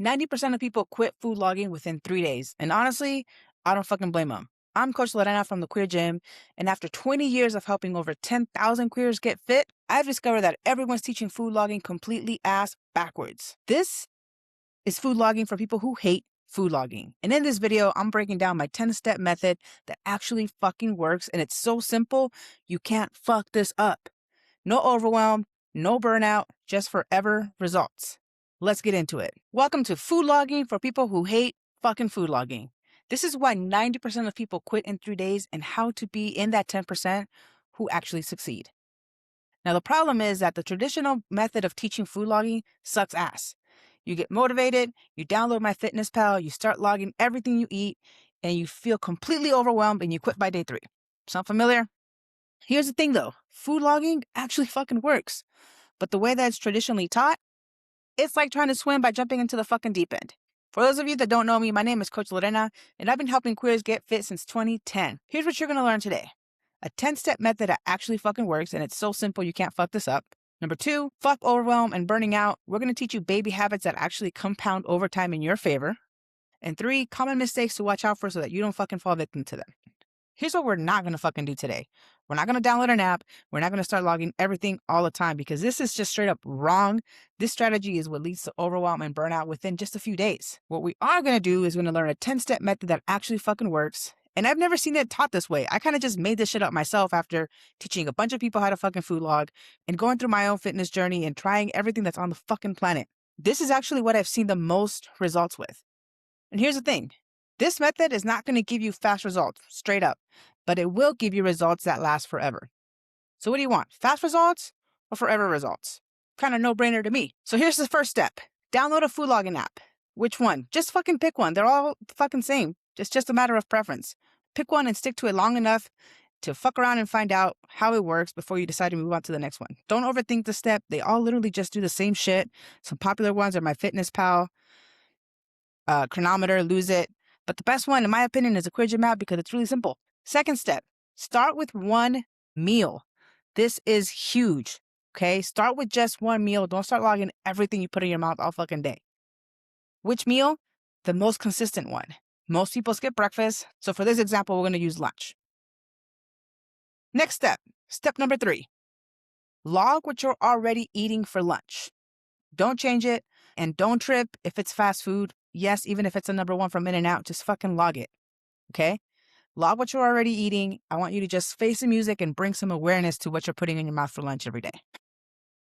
90% of people quit food logging within 3 days. And honestly, I don't fucking blame them. I'm Coach Lorena from the Queer Gym, and after 20 years of helping over 10,000 queers get fit, I've discovered that everyone's teaching food logging completely ass backwards. This is food logging for people who hate food logging. And in this video, I'm breaking down my 10-step method that actually fucking works, and it's so simple, you can't fuck this up. No overwhelm, no burnout, just forever results. Let's get into it. Welcome to food logging for people who hate fucking food logging. This is why 90% of people quit in 3 days and how to be in that 10% who actually succeed. Now, the problem is that the traditional method of teaching food logging sucks ass. You get motivated, you download MyFitnessPal, you start logging everything you eat, and you feel completely overwhelmed and you quit by day 3. Sound familiar? Here's the thing though, food logging actually fucking works. But the way that it's traditionally taught, it's like trying to swim by jumping into the fucking deep end. For those of you that don't know me, my name is Coach Lorena, and I've been helping queers get fit since 2010. Here's what you're going to learn today. A 10-step method that actually fucking works, and it's so simple you can't fuck this up. Number 2, fuck overwhelm and burning out. We're going to teach you baby habits that actually compound over time in your favor. And 3, common mistakes to watch out for so that you don't fucking fall victim to them. Here's what we're not going to fucking do today. We're not going to download an app. We're not going to start logging everything all the time because this is just straight up wrong. This strategy is what leads to overwhelm and burnout within just a few days. What we are going to do is we're going to learn a 10-step method that actually fucking works. And I've never seen it taught this way. I kind of just made this shit up myself after teaching a bunch of people how to fucking food log and going through my own fitness journey and trying everything that's on the fucking planet. This is actually what I've seen the most results with. And here's the thing. This method is not going to give you fast results, straight up, but it will give you results that last forever. So what do you want? Fast results or forever results? Kind of no-brainer to me. So here's the first step. Download a food logging app. Which one? Just fucking pick one. They're all fucking same. It's just a matter of preference. Pick one and stick to it long enough to fuck around and find out how it works before you decide to move on to the next one. Don't overthink the step. They all literally just do the same shit. Some popular ones are MyFitnessPal, Chronometer, Lose It. But the best one, in my opinion, is a Queer Gym app because it's really simple. Second step, start with one meal. This is huge, okay? Start with just one meal. Don't start logging everything you put in your mouth all fucking day. Which meal? The most consistent one. Most people skip breakfast, so for this example, we're going to use lunch. Next step, step number 3. Log what you're already eating for lunch. Don't change it, and don't trip if it's fast food. Yes, even if it's a number 1 from In-N-Out, just fucking log it, okay? Log what you're already eating. I want you to just face the music and bring some awareness to what you're putting in your mouth for lunch every day.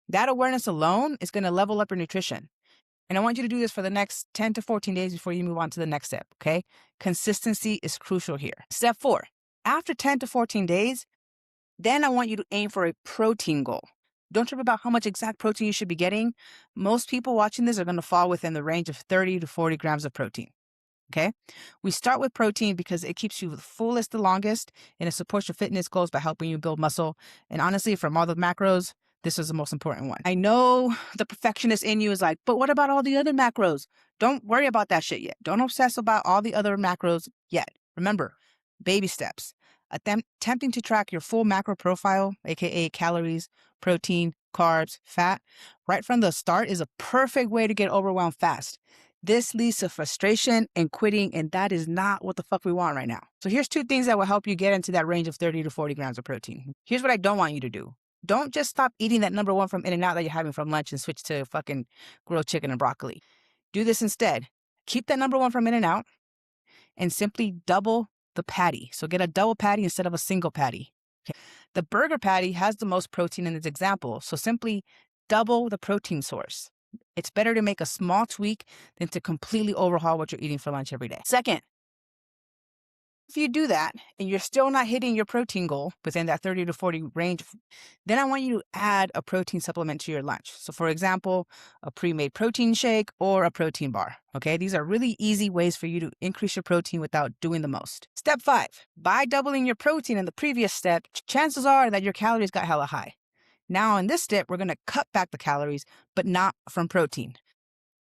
That awareness alone is going to level up your nutrition. And I want you to do this for the next 10 to 14 days before you move on to the next step, okay? Consistency is crucial here. Step 4, after 10 to 14 days, then I want you to aim for a protein goal. Don't trip about how much exact protein you should be getting. Most people watching this are going to fall within the range of 30 to 40 grams of protein. Okay? We start with protein because it keeps you the fullest the longest and it supports your fitness goals by helping you build muscle. And honestly, from all the macros, this is the most important one. I know the perfectionist in you is like, but what about all the other macros? Don't worry about that shit yet. Don't obsess about all the other macros yet. Remember, baby steps. Attempting to track your full macro profile, aka calories, protein, carbs, fat, right from the start is a perfect way to get overwhelmed fast. This leads to frustration and quitting, and that is not what the fuck we want right now. So here's 2 things that will help you get into that range of 30 to 40 grams of protein. Here's what I don't want you to do. Don't just stop eating that number 1 from In-N-Out that you're having from lunch and switch to fucking grilled chicken and broccoli. Do this instead. Keep that number 1 from In-N-Out and simply double the patty. So get a double patty instead of a single patty. Okay. The burger patty has the most protein in this example, so simply double the protein source. It's better to make a small tweak than to completely overhaul what you're eating for lunch every day. Second, if you do that and you're still not hitting your protein goal within that 30 to 40 range, then I want you to add a protein supplement to your lunch. So for example, a pre-made protein shake or a protein bar. Okay, these are really easy ways for you to increase your protein without doing the most. Step 5, by doubling your protein in the previous step, chances are that your calories got hella high. Now in this step, we're going to cut back the calories, but not from protein.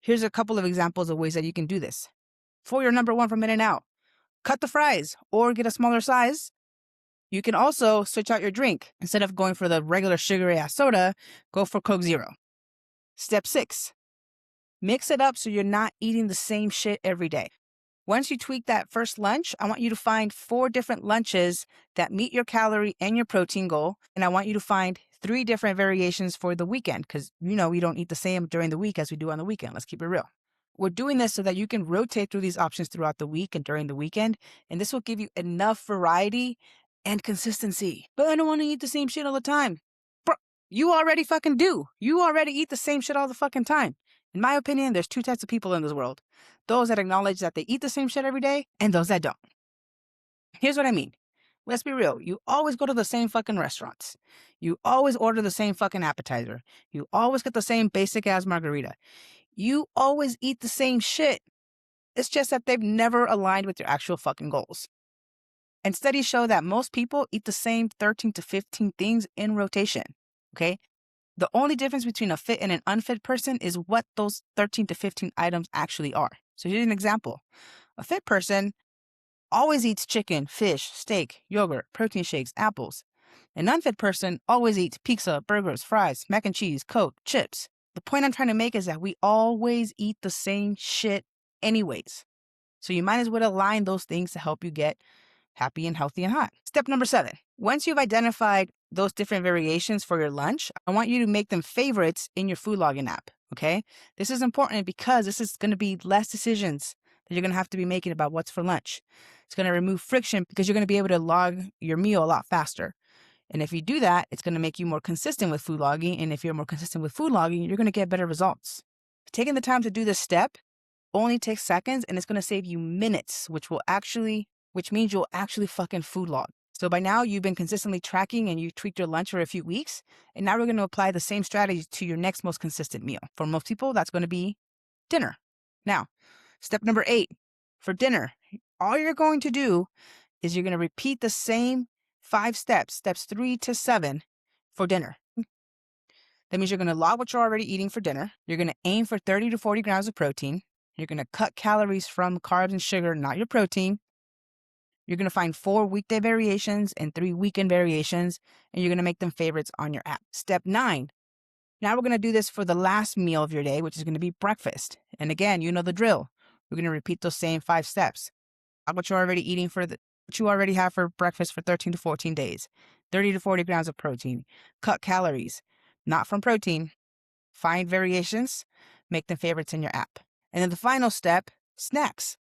Here's a couple of examples of ways that you can do this. For your number 1 from In-N-Out, cut the fries or get a smaller size. You can also switch out your drink. Instead of going for the regular sugary ass soda, go for Coke Zero. Step 6, Mix it up so you're not eating the same shit every day. Once you tweak that first lunch, I want you to find 4 different lunches that meet your calorie and your protein goal. And I want you to find 3 different variations for the weekend because, we don't eat the same during the week as we do on the weekend. Let's keep it real. We're doing this so that you can rotate through these options throughout the week and during the weekend. And this will give you enough variety and consistency. But I don't want to eat the same shit all the time. Bro, you already fucking do. You already eat the same shit all the fucking time. In my opinion, there's 2 types of people in this world. Those that acknowledge that they eat the same shit every day and those that don't. Here's what I mean. Let's be real. You always go to the same fucking restaurants. You always order the same fucking appetizer. You always get the same basic ass margarita. You always eat the same shit. It's just that they've never aligned with your actual fucking goals. And studies show that most people eat the same 13 to 15 things in rotation. Okay? The only difference between a fit and an unfit person is what those 13 to 15 items actually are. So here's an example. A fit person always eats chicken, fish, steak, yogurt, protein shakes, apples. An unfit person always eats pizza, burgers, fries, mac and cheese, Coke, chips. The point I'm trying to make is that we always eat the same shit anyways. So you might as well align those things to help you get happy and healthy and hot. Step number 7. Once you've identified those different variations for your lunch, I want you to make them favorites in your food logging app, okay? This is important because this is going to be less decisions that you're going to have to be making about what's for lunch. It's going to remove friction because you're going to be able to log your meal a lot faster. And if you do that, it's going to make you more consistent with food logging. And if you're more consistent with food logging, you're going to get better results. Taking the time to do this step only takes seconds and it's going to save you minutes, which means you'll actually fucking food log. So by now you've been consistently tracking and you tweaked your lunch for a few weeks. And now we're going to apply the same strategy to your next most consistent meal. For most people, that's going to be dinner. Now, step number 8, for dinner, all you're going to do is you're going to repeat the same 5 steps 3 to 7 for dinner. That means you're going to log what you're already eating for dinner. You're going to aim for 30 to 40 grams of protein. You're going to cut calories from carbs and sugar, not your protein. You're going to find 4 weekday variations and 3 weekend variations, and you're going to make them favorites on your app. Step 9. Now we're going to do this for the last meal of your day, which is going to be breakfast. And again, you know the drill. We're going to repeat those same 5 steps. What you're already eating what you already have for breakfast for 13 to 14 days. 30 to 40 grams of protein. Cut calories, not from protein. Find variations, make them favorites in your app. And then the final step, snacks.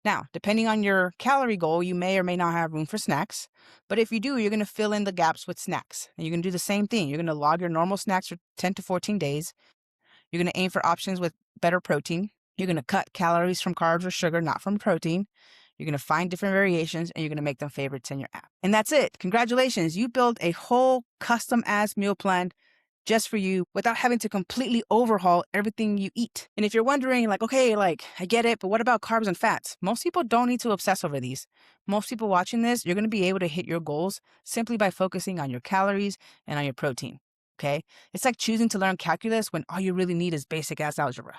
Now, depending on your calorie goal, you may or may not have room for snacks. But if you do, you're going to fill in the gaps with snacks. And you're going to do the same thing. You're going to log your normal snacks for 10 to 14 days. You're going to aim for options with better protein. You're going to cut calories from carbs or sugar, not from protein. You're going to find different variations and you're going to make them favorites in your app. And that's it. Congratulations. You built a whole custom-ass meal plan just for you without having to completely overhaul everything you eat. And if you're wondering, okay, I get it, but what about carbs and fats? Most people don't need to obsess over these. Most people watching this, you're going to be able to hit your goals simply by focusing on your calories and on your protein, okay? It's like choosing to learn calculus when all you really need is basic-ass algebra.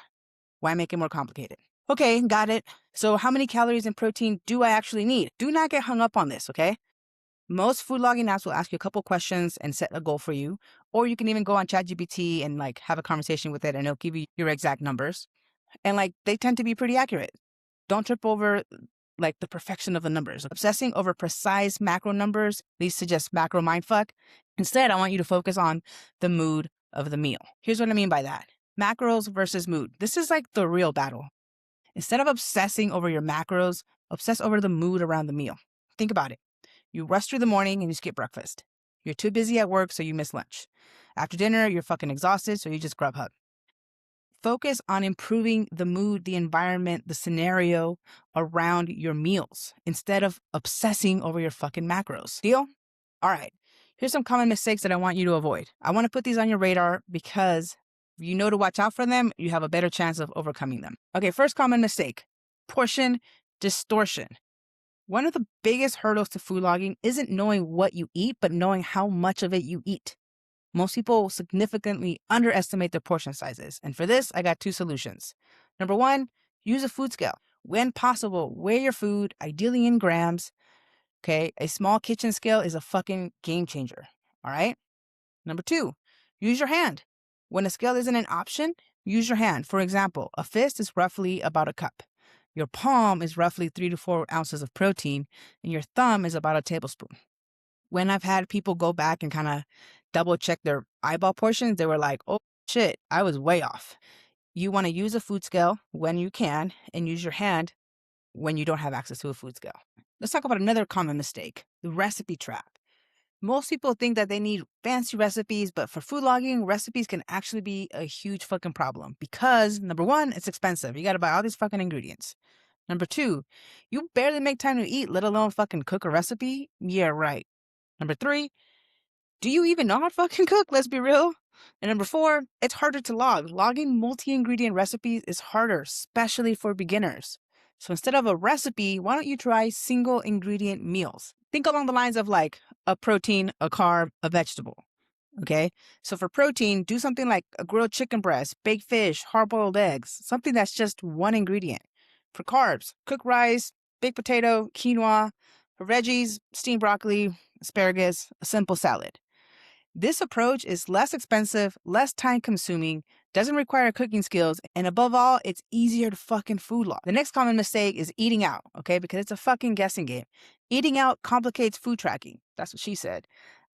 Why make it more complicated? Okay, got it. So how many calories and protein do I actually need? Do not get hung up on this, okay? Most food logging apps will ask you a couple questions and set a goal for you. Or you can even go on ChatGPT and have a conversation with it and it'll give you your exact numbers. And they tend to be pretty accurate. Don't trip over the perfection of the numbers. Obsessing over precise macro numbers leads to just macro mindfuck. Instead, I want you to focus on the mood of the meal. Here's what I mean by that. Macros versus mood. This is the real battle. Instead of obsessing over your macros, obsess over the mood around the meal. Think about it. You rush through the morning and you skip breakfast. You're too busy at work, so you miss lunch. After dinner, you're fucking exhausted, so you just Grubhub. Focus on improving the mood, the environment, the scenario around your meals instead of obsessing over your fucking macros. Deal? All right. Here's some common mistakes that I want you to avoid. I want to put these on your radar because if you know to watch out for them, you have a better chance of overcoming them. Okay, first common mistake, portion distortion. One of the biggest hurdles to food logging isn't knowing what you eat, but knowing how much of it you eat. Most people significantly underestimate their portion sizes. And for this, I got 2 solutions. Number 1, use a food scale. When possible, weigh your food, ideally in grams. Okay, a small kitchen scale is a fucking game changer. All right? Number 2, use your hand. When a scale isn't an option, use your hand. For example, a fist is roughly about a cup. Your palm is roughly 3 to 4 ounces of protein, and your thumb is about a tablespoon. When I've had people go back and kind of double check their eyeball portions, they were like, oh shit, I was way off. You want to use a food scale when you can and use your hand when you don't have access to a food scale. Let's talk about another common mistake, the recipe trap. Most people think that they need fancy recipes, but for food logging, recipes can actually be a huge fucking problem because, number one, it's expensive. You got to buy all these fucking ingredients. Number two, you barely make time to eat, let alone fucking cook a recipe. Yeah, right. Number three, do you even know how to fucking cook? Let's be real. And number four, it's harder to log. Logging multi-ingredient recipes is harder, especially for beginners. So instead of a recipe, why don't you try single ingredient meals? Think along the lines of like a protein, a carb, a vegetable. Okay? So for protein, do something like a grilled chicken breast, baked fish, hard-boiled eggs, something that's just one ingredient. For carbs, cook rice, baked potato, quinoa. For veggies, steamed broccoli, asparagus, a simple salad. This approach is less expensive, less time consuming, doesn't require cooking skills, and above all, it's easier to fucking food log. The next common mistake is eating out, okay? Because it's a fucking guessing game. Eating out complicates food tracking. That's what she said.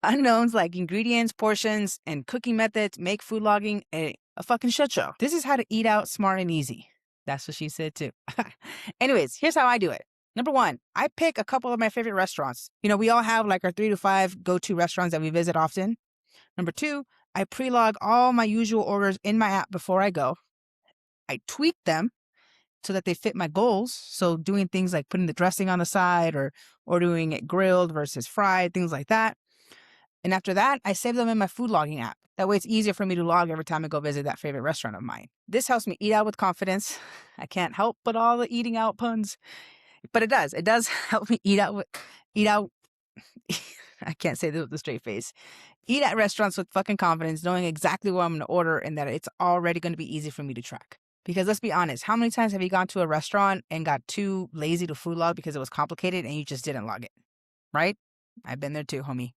Unknowns like ingredients, portions, and cooking methods make food logging a fucking shit show. This is how to eat out smart and easy. That's what she said too. Anyways, here's how I do it. Number one, I pick a couple of my favorite restaurants. You know, we all have like our 3 to 5 go-to restaurants that we visit often. Number two, I pre-log all my usual orders in my app before I go. I tweak them so that they fit my goals. So doing things like putting the dressing on the side or doing it grilled versus fried, things like that. And after that, I save them in my food logging app. That way it's easier for me to log every time I go visit that favorite restaurant of mine. This helps me eat out with confidence. I can't help but all the eating out puns. But it does help me eat out. I can't say this with a straight face. Eat at restaurants with fucking confidence, knowing exactly what I'm going to order and that it's already going to be easy for me to track. Because let's be honest, how many times have you gone to a restaurant and got too lazy to food log because it was complicated and you just didn't log it? Right? I've been there too, homie.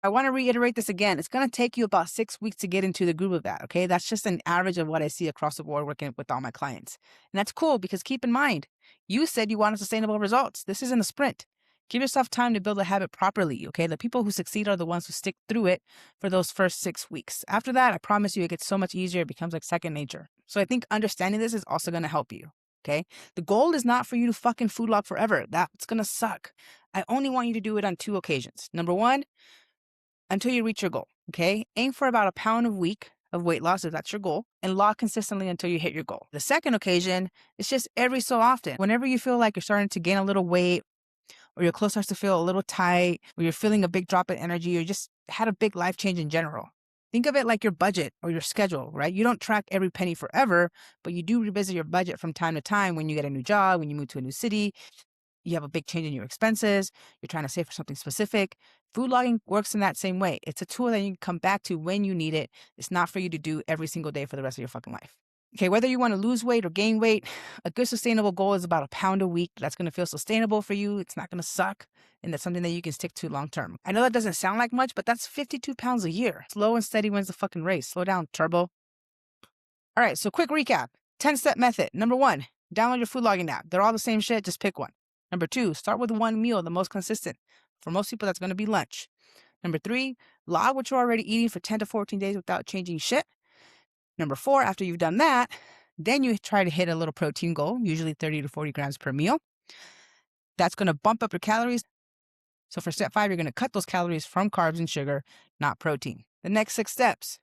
I want to reiterate this again. It's going to take you about 6 weeks to get into the groove of that, okay? That's just an average of what I see across the board working with all my clients. And that's cool because keep in mind, you said you wanted sustainable results. This isn't a sprint. Give yourself time to build a habit properly, okay? The people who succeed are the ones who stick through it for those first 6 weeks. After that, I promise you, it gets so much easier. It becomes like second nature. So I think understanding this is also going to help you, okay? The goal is not for you to fucking food log forever. That's going to suck. I only want you to do it on 2 occasions. Number one, until you reach your goal, okay? Aim for about 1 pound a week of weight loss if that's your goal, and log consistently until you hit your goal. The second occasion is just every so often. Whenever you feel like you're starting to gain a little weight, or your clothes starts to feel a little tight, or you're feeling a big drop in energy, or just had a big life change in general. Think of it like your budget or your schedule, right? You don't track every penny forever, but you do revisit your budget from time to time when you get a new job, when you move to a new city, you have a big change in your expenses, you're trying to save for something specific. Food logging works in that same way. It's a tool that you can come back to when you need it. It's not for you to do every single day for the rest of your fucking life. Okay, whether you want to lose weight or gain weight, a good sustainable goal is about 1 pound a week. That's going to feel sustainable for you. It's not going to suck. And that's something that you can stick to long term. I know that doesn't sound like much, but that's 52 pounds a year. Slow and steady wins the fucking race. Slow down, turbo. All right, so quick recap. 10-step method. Number one, download your food logging app. They're all the same shit. Just pick one. Number two, start with one meal, the most consistent. For most people, that's going to be lunch. Number three, log what you're already eating for 10 to 14 days without changing shit. Number four, after you've done that, then you try to hit a little protein goal, usually 30 to 40 grams per meal. That's going to bump up your calories. So for step 5, you're going to cut those calories from carbs and sugar, not protein. The next 6 steps,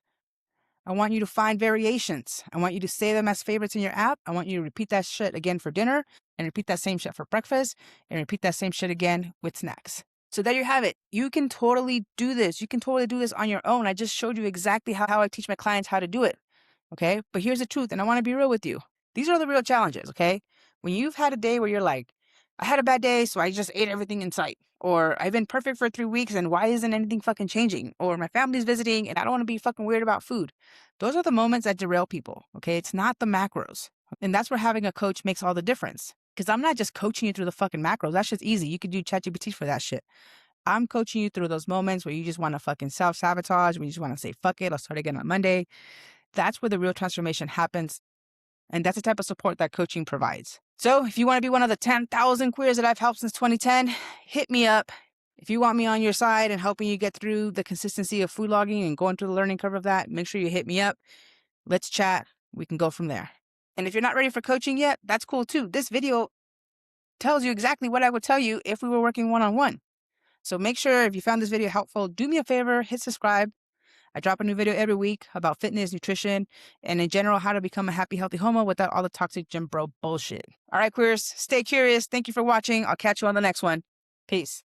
I want you to find variations. I want you to save them as favorites in your app. I want you to repeat that shit again for dinner and repeat that same shit for breakfast and repeat that same shit again with snacks. So there you have it. You can totally do this. You can totally do this on your own. I just showed you exactly how I teach my clients how to do it. Okay? But here's the truth, and I want to be real with you. These are the real challenges, okay? When you've had a day where you're like, I had a bad day, so I just ate everything in sight. Or I've been perfect for 3 weeks, and why isn't anything fucking changing? Or my family's visiting, and I don't want to be fucking weird about food. Those are the moments that derail people, okay? It's not the macros. And that's where having a coach makes all the difference. Because I'm not just coaching you through the fucking macros. That's just easy. You could do ChatGPT for that shit. I'm coaching you through those moments where you just want to fucking self-sabotage, where you just want to say, fuck it, I'll start again on Monday. That's where the real transformation happens. And that's the type of support that coaching provides. So if you want to be one of the 10,000 queers that I've helped since 2010, hit me up. If you want me on your side and helping you get through the consistency of food logging and going through the learning curve of that, make sure you hit me up. Let's chat. We can go from there. And if you're not ready for coaching yet, that's cool too. This video tells you exactly what I would tell you if we were working one-on-one. So make sure if you found this video helpful, do me a favor, hit subscribe. I drop a new video every week about fitness, nutrition, and in general, how to become a happy, healthy homo without all the toxic gym bro bullshit. All right, queers, stay curious. Thank you for watching. I'll catch you on the next one. Peace.